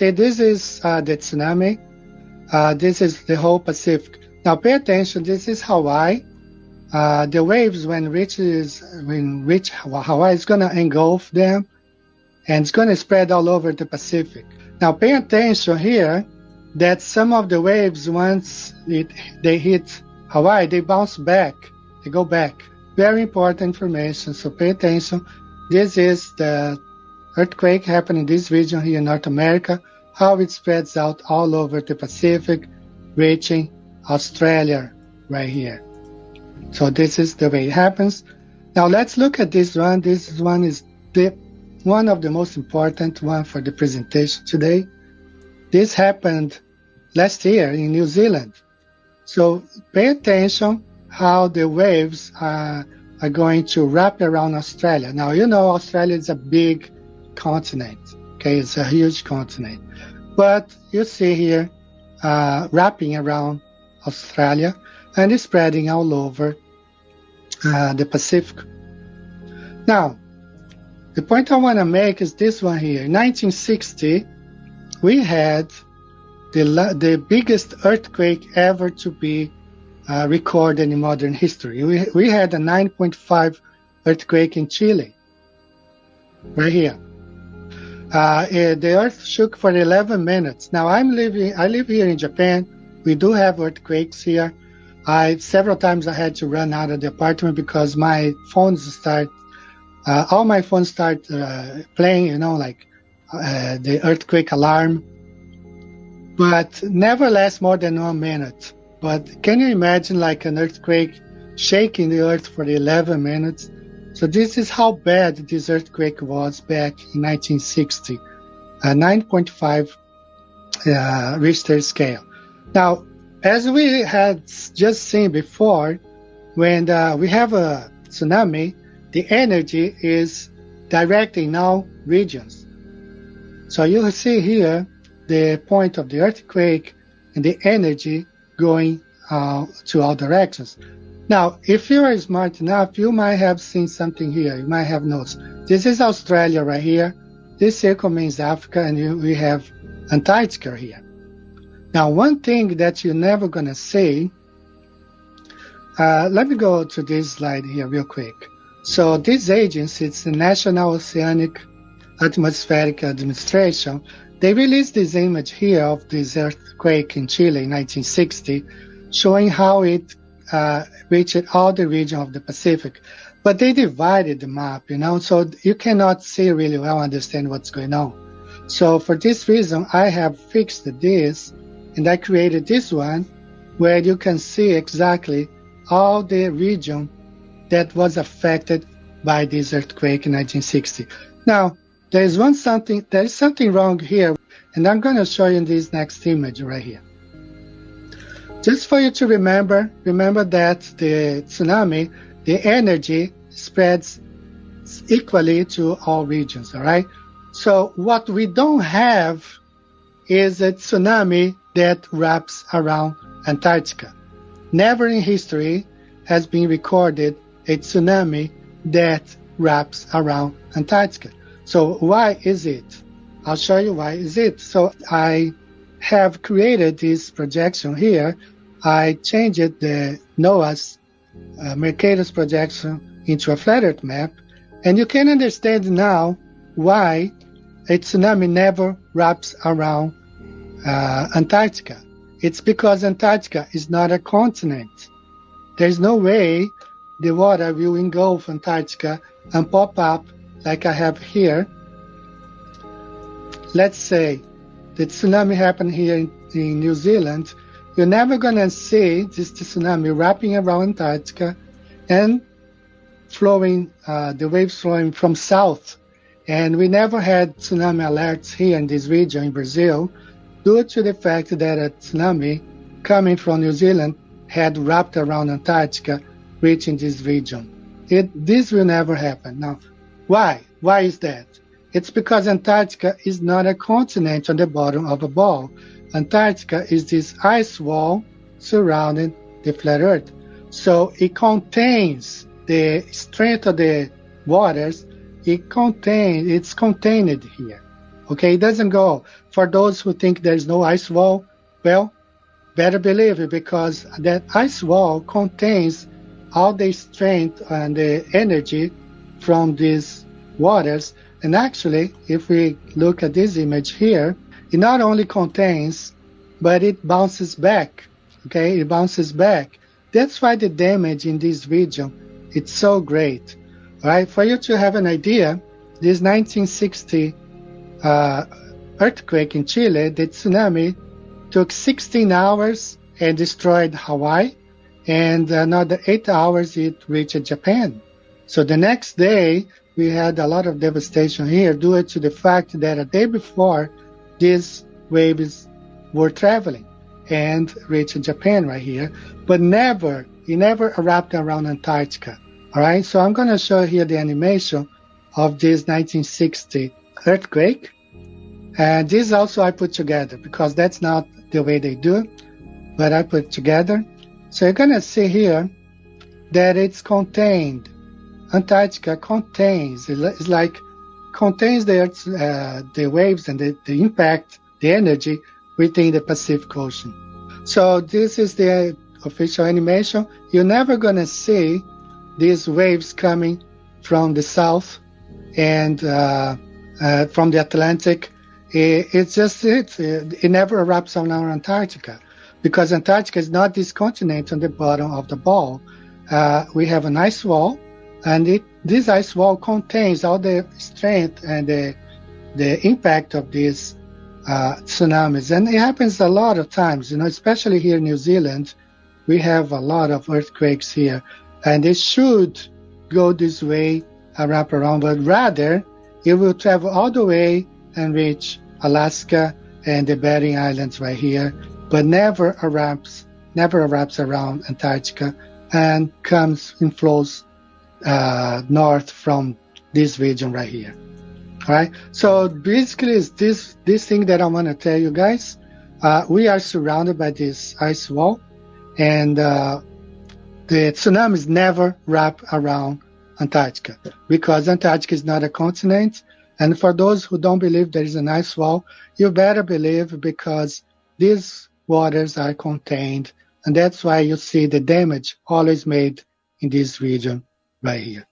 see, this is the tsunami. This is the whole Pacific. Now pay attention, this is Hawaii. The waves, when reach Hawaii, is going to engulf them, and it's going to spread all over the Pacific. Now pay attention here that some of the waves, once they hit Hawaii, they bounce back, they go back. Very important information, so pay attention. This is the earthquake happening in this region here in North America, how it spreads out all over the Pacific, reaching Australia right here. So this is the way it happens. Now let's look at this one. This one is one of the most important one for the presentation today. This happened last year in New Zealand. So pay attention how the waves are going to wrap around Australia. Now, you know, Australia is a big continent. Okay, it's a huge continent. But you see here wrapping around Australia and it's spreading all over the Pacific. Now, the point I want to make is this one here. In 1960, we had the biggest earthquake ever to be recorded in modern history. We had a 9.5 earthquake in Chile, right here. The earth shook for 11 minutes. Now I live here in Japan. We do have earthquakes here. Several times I had to run out of the apartment because my phones all my phones start playing, you know, like the earthquake alarm, but never lasts more than 1 minute. But can you imagine like an earthquake shaking the earth for 11 minutes? So this is how bad this earthquake was back in 1960, 9.5 Richter scale. Now, as we had just seen before, when we have a tsunami, the energy is directing all regions. So you see here the point of the earthquake and the energy going to all directions. Now, if you are smart enough, you might have seen something here. You might have noticed. This is Australia right here. This circle means Africa, and we have Antarctica here. Now, one thing that you're never going to see, let me go to this slide here real quick. So this agency, it's the National Oceanic Atmospheric Administration. They released this image here of this earthquake in Chile in 1960, showing how it reached all the region of the Pacific. But they divided the map, you know, so you cannot see really well, understand what's going on. So for this reason, I have fixed this, and I created this one where you can see exactly all the region that was affected by this earthquake in 1960. Now, there is something wrong here, and I'm going to show you in this next image right here. Just for you to remember that the tsunami, the energy spreads equally to all regions, all right? So what we don't have is a tsunami that wraps around Antarctica. Never in history has been recorded a tsunami that wraps around Antarctica. So why is it? I'll show you why is it. So I have created this projection here. I changed the NOAA's Mercator's projection into a flat Earth map, and you can understand now why a tsunami never wraps around Antarctica. It's because Antarctica is not a continent. There's no way the water will engulf Antarctica and pop up like I have here. Let's say the tsunami happened here in New Zealand. You're never going to see this tsunami wrapping around Antarctica and the waves flowing from south. And we never had tsunami alerts here in this region in Brazil due to the fact that a tsunami coming from New Zealand had wrapped around Antarctica, reaching this region. This will never happen. Now, why? Why is that? It's because Antarctica is not a continent on the bottom of a ball. Antarctica is this ice wall surrounding the flat Earth. So it contains the strength of the waters. It's contained here. Okay, it doesn't go. For those who think there's no ice wall, well, better believe it, because that ice wall contains all the strength and the energy from these waters. And actually, if we look at this image here, it not only contains, but it bounces back. Okay, it bounces back. That's why the damage in this region, it's so great. All right, for you to have an idea, this 1960 earthquake in Chile, the tsunami, took 16 hours and destroyed Hawaii, and another 8 hours it reached Japan. So the next day, we had a lot of devastation here due to the fact that a day before, these waves were traveling and reached Japan right here, but it never erupted around Antarctica. All right, so I'm going to show here the animation of this 1960 earthquake. And this also I put together because that's not the way they do, but I put together. So you're going to see here that it's contained. Antarctica contains, it's like contains the waves and the impact, the energy within the Pacific Ocean. So this is the official animation. You're never going to see these waves coming from the south and from the Atlantic. It never erupts on Antarctica, because Antarctica is not this continent on the bottom of the ball. We have an ice wall, and this ice wall contains all the strength and the impact of these tsunamis. And it happens a lot of times, especially here in New Zealand. We have a lot of earthquakes here, and it should go this way, wrap around, but rather it will travel all the way and reach Alaska and the Bering Islands right here, but never erupts around Antarctica and comes and flows north from this region right here. All right. So basically, it's this thing that I want to tell you guys. We are surrounded by this ice wall, and the tsunamis never wrap around Antarctica, because Antarctica is not a continent. And for those who don't believe there is an ice wall, you better believe, because these waters are contained. And that's why you see the damage always made in this region right here.